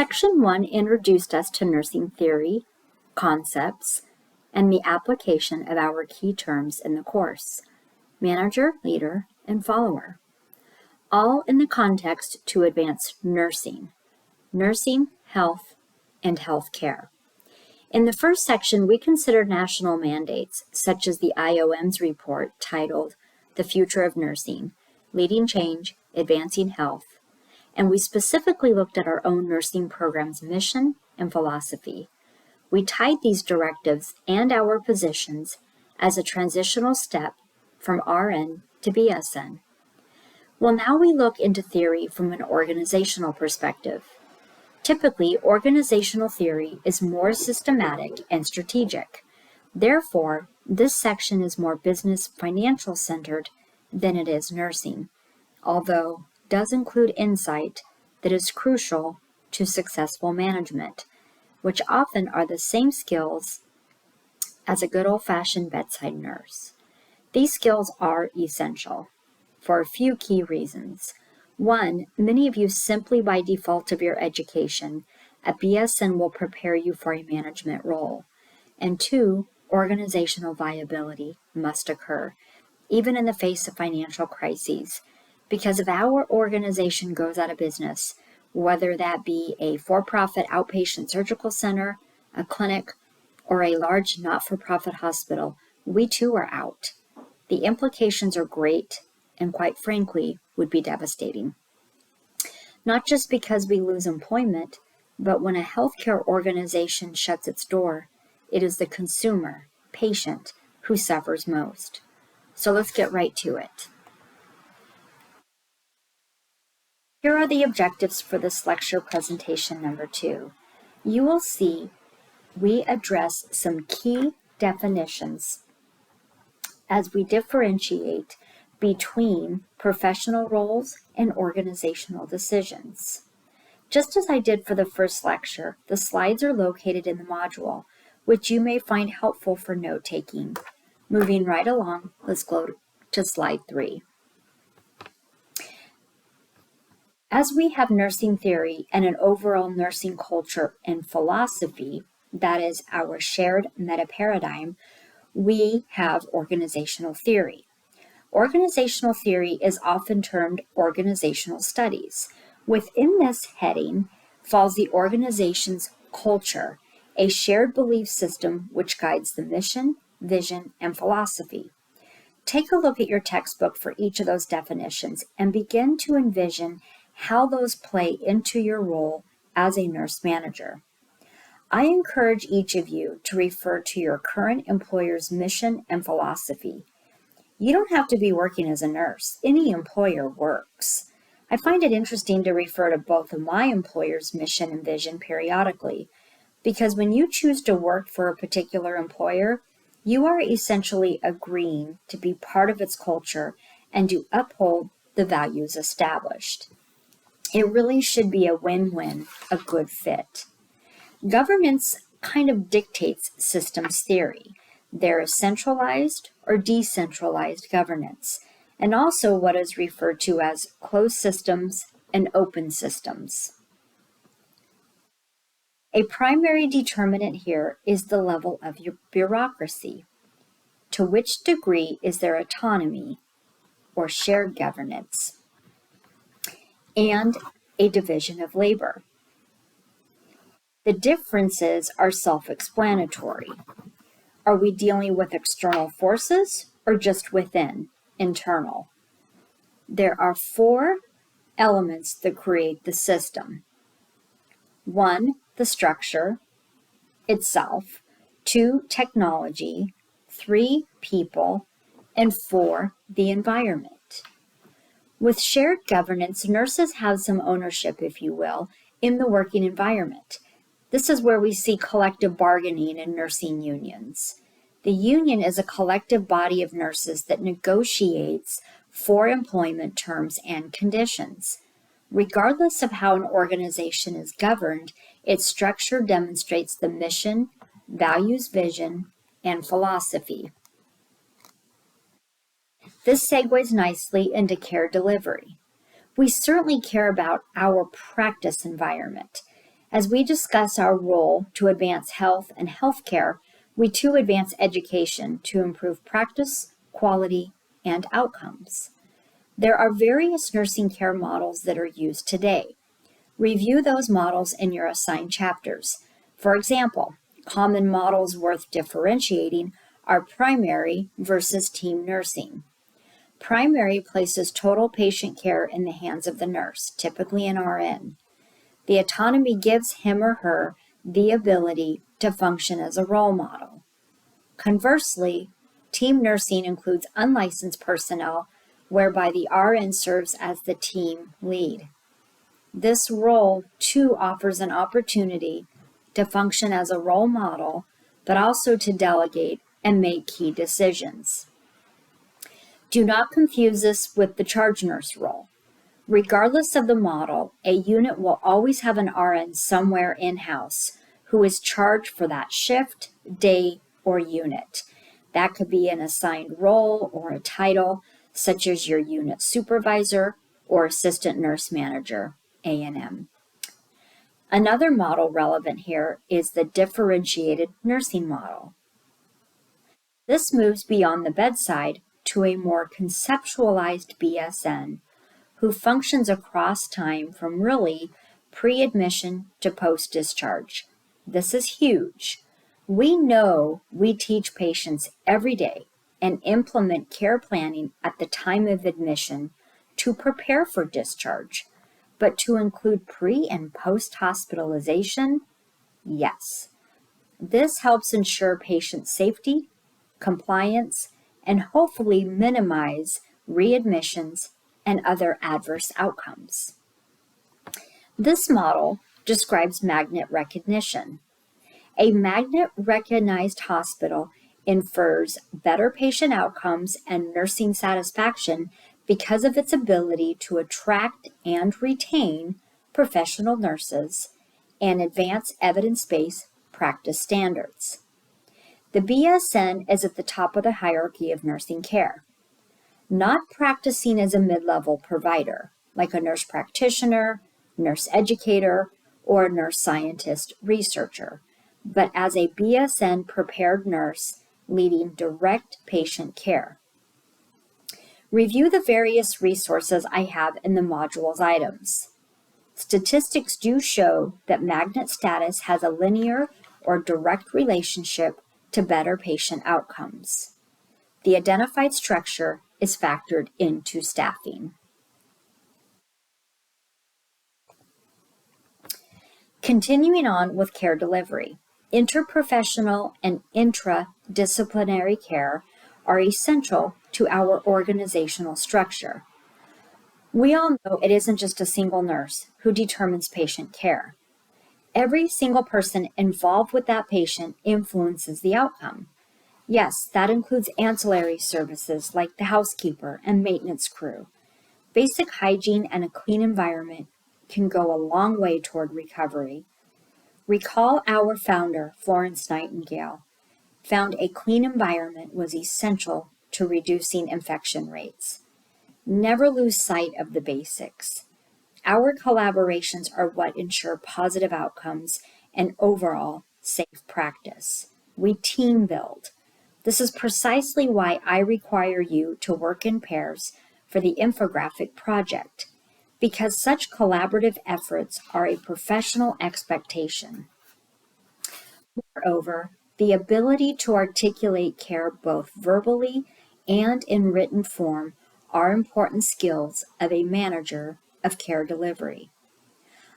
Section 1 introduced us to nursing theory, concepts, and the application of our key terms in the course: manager, leader, and follower, all in the context to advance nursing, health, and healthcare. In the first section, we considered national mandates, such as the IOM's report titled The Future of Nursing, Leading Change, Advancing Health, and we specifically looked at our own nursing program's mission and philosophy. We tied these directives and our positions as a transitional step from RN to BSN. Well, now we look into theory from an organizational perspective. Typically, organizational theory is more systematic and strategic. Therefore, this section is more business financial centered than it is nursing, although does include insight that is crucial to successful management, which often are the same skills as a good old-fashioned bedside nurse. These skills are essential for a few key reasons. One, many of you simply by default of your education at BSN will prepare you for a management role. And two, organizational viability must occur, even in the face of financial crises. Because if our organization goes out of business, whether that be a for-profit outpatient surgical center, a clinic, or a large not-for-profit hospital, we too are out. The implications are great and, quite frankly, would be devastating. Not just because we lose employment, but when a healthcare organization shuts its door, it is the consumer, patient, who suffers most. So let's get right to it. Here are the objectives for this lecture presentation number 2. You will see we address some key definitions as we differentiate between professional roles and organizational decisions. Just as I did for the first lecture, the slides are located in the module, which you may find helpful for note-taking. Moving right along, let's go to slide 3. As we have nursing theory and an overall nursing culture and philosophy, that is our shared meta-paradigm, we have organizational theory. Organizational theory is often termed organizational studies. Within this heading falls the organization's culture, a shared belief system which guides the mission, vision, and philosophy. Take a look at your textbook for each of those definitions and begin to envision how those play into your role as a nurse manager. I encourage each of you to refer to your current employer's mission and philosophy. You don't have to be working as a nurse. Any employer works. I find it interesting to refer to both of my employer's mission and vision periodically, because when you choose to work for a particular employer, you are essentially agreeing to be part of its culture and to uphold the values established. It really should be a win-win, a good fit. Governance kind of dictates systems theory. There is centralized or decentralized governance, and also what is referred to as closed systems and open systems. A primary determinant here is the level of your bureaucracy. To which degree is there autonomy or shared governance? And a division of labor. The differences are self-explanatory. Are we dealing with external forces or just within, internal? There are 4 elements that create the system. 1, the structure itself. 2, technology. 3, people. And 4, the environment. With shared governance, nurses have some ownership, if you will, in the working environment. This is where we see collective bargaining in nursing unions. The union is a collective body of nurses that negotiates for employment terms and conditions. Regardless of how an organization is governed, its structure demonstrates the mission, values, vision, and philosophy. This segues nicely into care delivery. We certainly care about our practice environment. As we discuss our role to advance health and healthcare, we too advance education to improve practice, quality, and outcomes. There are various nursing care models that are used today. Review those models in your assigned chapters. For example, common models worth differentiating are primary versus team nursing. Primary places total patient care in the hands of the nurse, typically an RN. The autonomy gives him or her the ability to function as a role model. Conversely, team nursing includes unlicensed personnel whereby the RN serves as the team lead. This role too offers an opportunity to function as a role model, but also to delegate and make key decisions. Do not confuse this with the charge nurse role. Regardless of the model, a unit will always have an RN somewhere in-house who is charged for that shift, day, or unit. That could be an assigned role or a title, such as your unit supervisor or assistant nurse manager, A&M. Another model relevant here is the differentiated nursing model. This moves beyond the bedside to a more conceptualized BSN who functions across time from really pre-admission to post-discharge. This is huge. We know we teach patients every day and implement care planning at the time of admission to prepare for discharge, but to include pre- and post-hospitalization, yes. This helps ensure patient safety, compliance, and hopefully minimize readmissions and other adverse outcomes. This model describes magnet recognition. A magnet-recognized hospital infers better patient outcomes and nursing satisfaction because of its ability to attract and retain professional nurses and advance evidence-based practice standards. The BSN is at the top of the hierarchy of nursing care, not practicing as a mid-level provider, like a nurse practitioner, nurse educator, or a nurse scientist researcher, but as a BSN prepared nurse leading direct patient care. Review the various resources I have in the module's items. Statistics do show that magnet status has a linear or direct relationship to better patient outcomes. The identified structure is factored into staffing. Continuing on with care delivery, interprofessional and intradisciplinary care are essential to our organizational structure. We all know it isn't just a single nurse who determines patient care. Every single person involved with that patient influences the outcome. Yes, that includes ancillary services like the housekeeper and maintenance crew. Basic hygiene and a clean environment can go a long way toward recovery. Recall our founder, Florence Nightingale, found a clean environment was essential to reducing infection rates. Never lose sight of the basics. Our collaborations are what ensure positive outcomes and overall safe practice. We team build. This is precisely why I require you to work in pairs for the infographic project, because such collaborative efforts are a professional expectation. Moreover, the ability to articulate care both verbally and in written form are important skills of a manager of care delivery.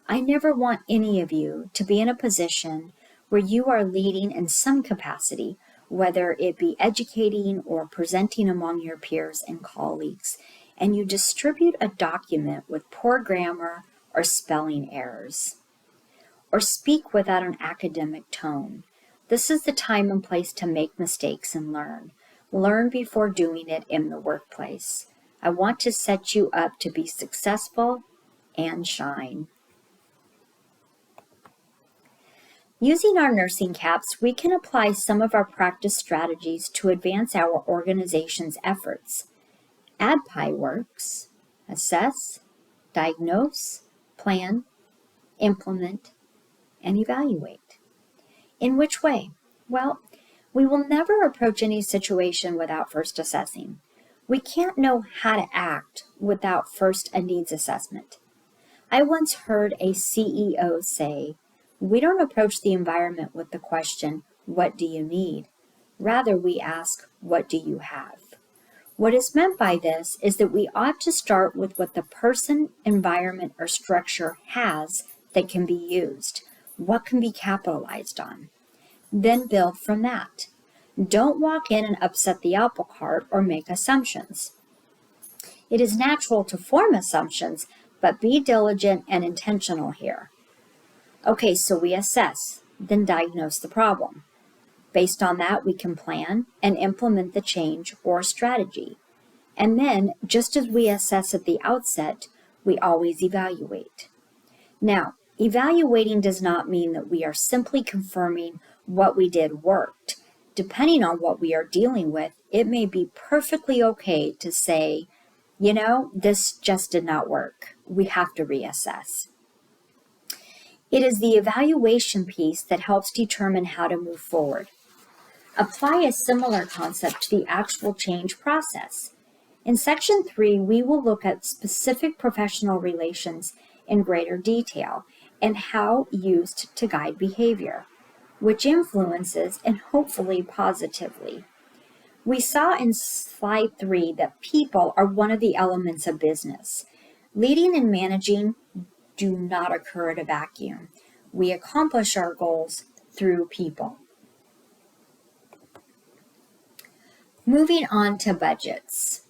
I never want any of you to be in a position where you are leading in some capacity, whether it be educating or presenting among your peers and colleagues, and you distribute a document with poor grammar or spelling errors, or speak without an academic tone. This is the time and place to make mistakes and learn. Learn before doing it in the workplace. I want to set you up to be successful and shine. Using our nursing caps, we can apply some of our practice strategies to advance our organization's efforts. ADPI works: assess, diagnose, plan, implement, and evaluate. In which way? Well, we will never approach any situation without first assessing. We can't know how to act without first a needs assessment. I once heard a CEO say, "We don't approach the environment with the question, 'What do you need?' Rather, we ask, 'What do you have?'" What is meant by this is that we ought to start with what the person, environment, or structure has that can be used, what can be capitalized on. Then build from that. Don't walk in and upset the apple cart or make assumptions. It is natural to form assumptions, but be diligent and intentional here. Okay, so we assess, then diagnose the problem. Based on that, we can plan and implement the change or strategy. And then, just as we assess at the outset, we always evaluate. Now, evaluating does not mean that we are simply confirming what we did worked. Depending on what we are dealing with, it may be perfectly okay to say, this just did not work. We have to reassess. It is the evaluation piece that helps determine how to move forward. Apply a similar concept to the actual change process. In Section 3, we will look at specific professional relations in greater detail and how used to guide behavior, which influences and hopefully positively. We saw in slide 3 that people are one of the elements of business. Leading and managing do not occur at a vacuum. We accomplish our goals through people. Moving on to budgets.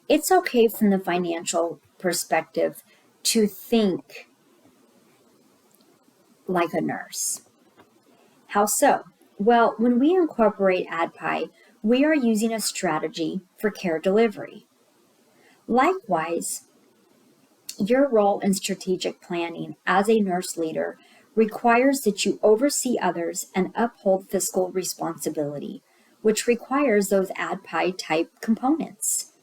It's okay from the financial perspective to think like a nurse. How so? Well, when we incorporate AdPi, we are using a strategy for care delivery. Likewise, your role in strategic planning as a nurse leader requires that you oversee others and uphold fiscal responsibility, which requires those AdPi type components.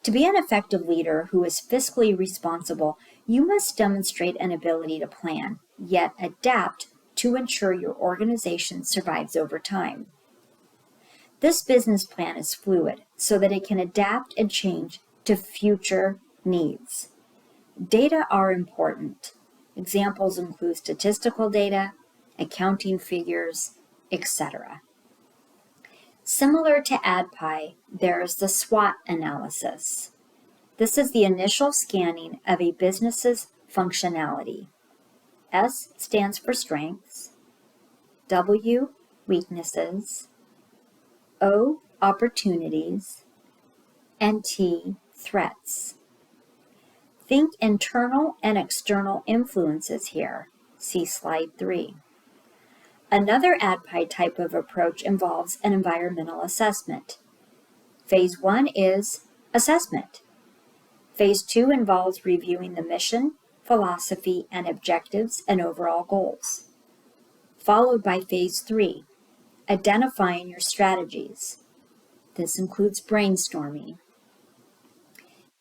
To be an effective leader who is fiscally responsible, you must demonstrate an ability to plan, yet adapt to ensure your organization survives over time. This business plan is fluid so that it can adapt and change to future needs. Data are important. Examples include statistical data, accounting figures, etc. Similar to AdPi, there is the SWOT analysis. This is the initial scanning of a business's functionality. S stands for strengths, W, weaknesses, O, opportunities, and T, threats. Think internal and external influences here. See slide 3. Another AdPi type of approach involves an environmental assessment. Phase 1 is assessment. Phase 2 involves reviewing the mission, philosophy, and objectives and overall goals. Followed by Phase 3, identifying your strategies. This includes brainstorming.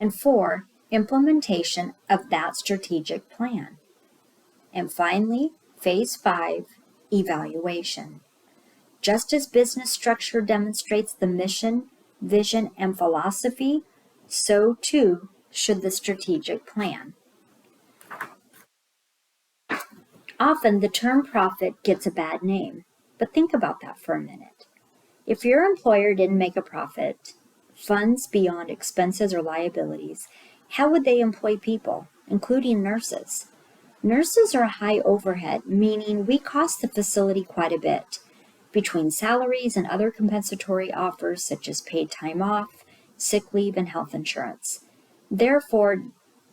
And 4, implementation of that strategic plan. And finally, Phase 5, evaluation. Just as business structure demonstrates the mission, vision, and philosophy, so too should the strategic plan. Often the term profit gets a bad name, but think about that for a minute. If your employer didn't make a profit, funds beyond expenses or liabilities, how would they employ people, including nurses? Nurses are high overhead, meaning we cost the facility quite a bit, between salaries and other compensatory offers such as paid time off, sick leave, and health insurance. Therefore,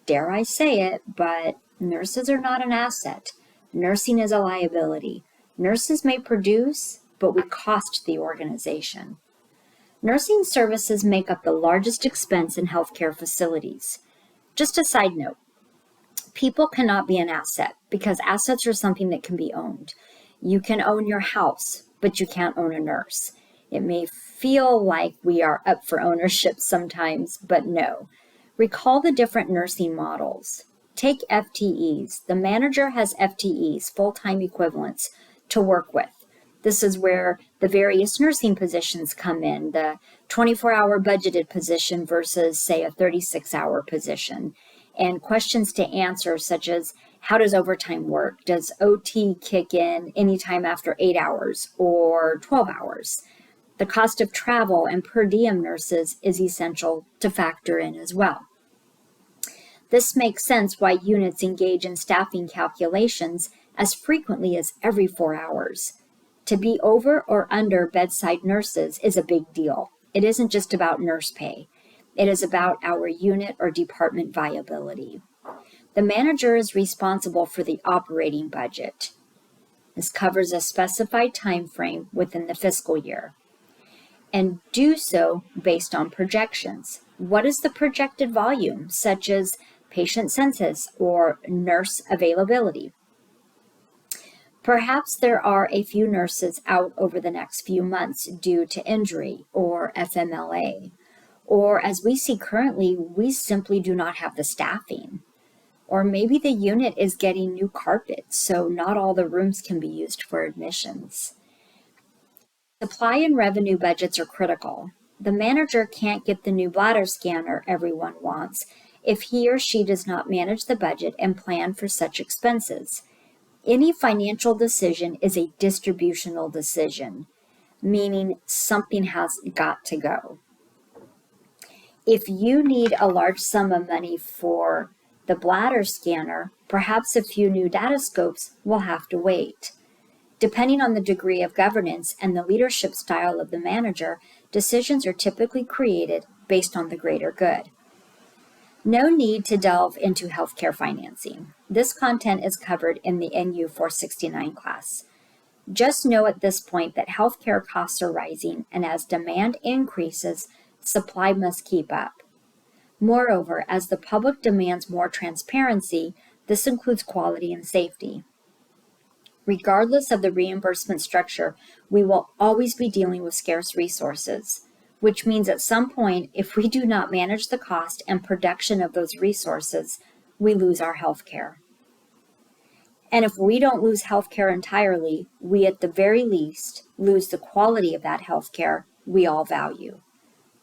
dare I say it, but nurses are not an asset. Nursing is a liability. Nurses may produce, but we cost the organization. Nursing services make up the largest expense in healthcare facilities. Just a side note, people cannot be an asset because assets are something that can be owned. You can own your house, but you can't own a nurse. It may feel like we are up for ownership sometimes, but no. Recall the different nursing models. Take FTEs. The manager has FTEs, full-time equivalents, to work with. This is where the various nursing positions come in, the 24-hour budgeted position versus, say, a 36-hour position. And questions to answer, such as, how does overtime work? Does OT kick in anytime after 8 hours or 12 hours? The cost of travel and per diem nurses is essential to factor in as well. This makes sense why units engage in staffing calculations as frequently as every 4 hours. To be over or under bedside nurses is a big deal. It isn't just about nurse pay. It is about our unit or department viability. The manager is responsible for the operating budget. This covers a specified time frame within the fiscal year, and do so based on projections. What is the projected volume, such as patient census or nurse availability? Perhaps there are a few nurses out over the next few months due to injury or FMLA, or as we see currently, we simply do not have the staffing. Or maybe the unit is getting new carpet, so not all the rooms can be used for admissions. Supply and revenue budgets are critical. The manager can't get the new bladder scanner everyone wants if he or she does not manage the budget and plan for such expenses. Any financial decision is a distributional decision, meaning something has got to go. If you need a large sum of money for the bladder scanner, perhaps a few new data scopes will have to wait. Depending on the degree of governance and the leadership style of the manager, decisions are typically created based on the greater good. No need to delve into healthcare financing. This content is covered in the NU 469 class. Just know at this point that healthcare costs are rising, and as demand increases, supply must keep up. Moreover, as the public demands more transparency, this includes quality and safety. Regardless of the reimbursement structure, we will always be dealing with scarce resources, which means at some point, if we do not manage the cost and production of those resources, we lose our health care. And if we don't lose health care entirely, we at the very least lose the quality of that health care we all value.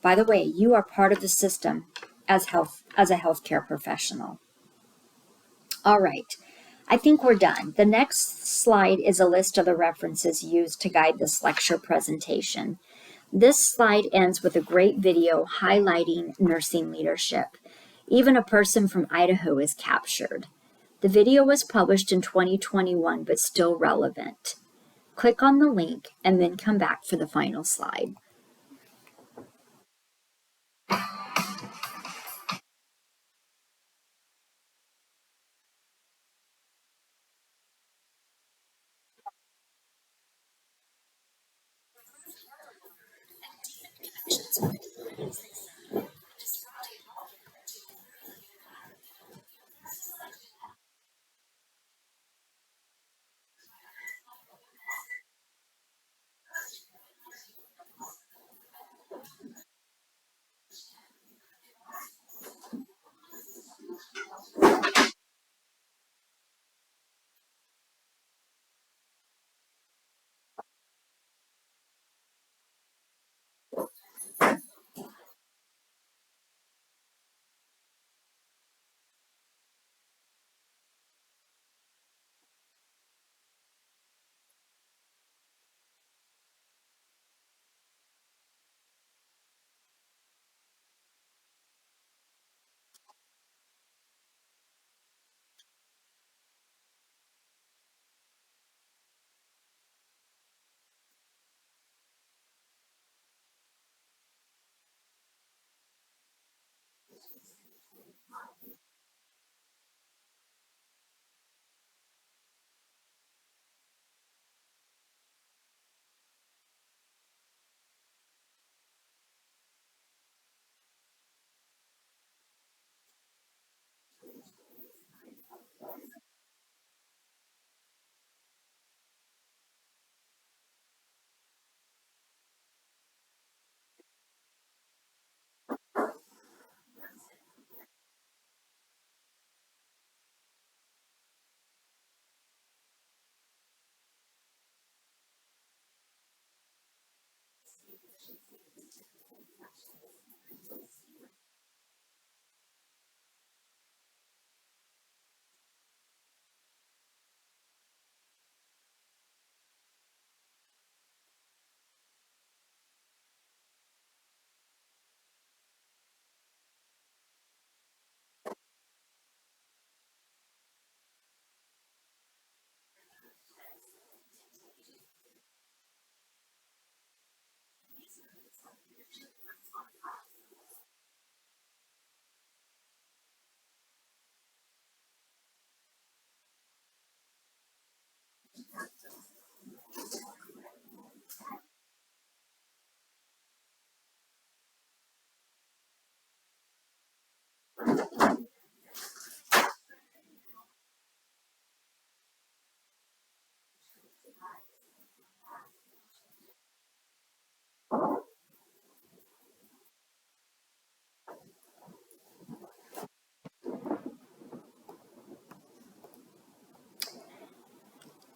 By the way, you are part of the system as a healthcare professional. All right. I think we're done. The next slide is a list of the references used to guide this lecture presentation. This slide ends with a great video highlighting nursing leadership. Even a person from Idaho is captured. The video was published in 2021, but still relevant. Click on the link and then come back for the final slide.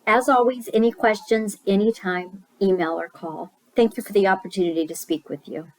As always, any questions, anytime, email or call. Thank you for the opportunity to speak with you.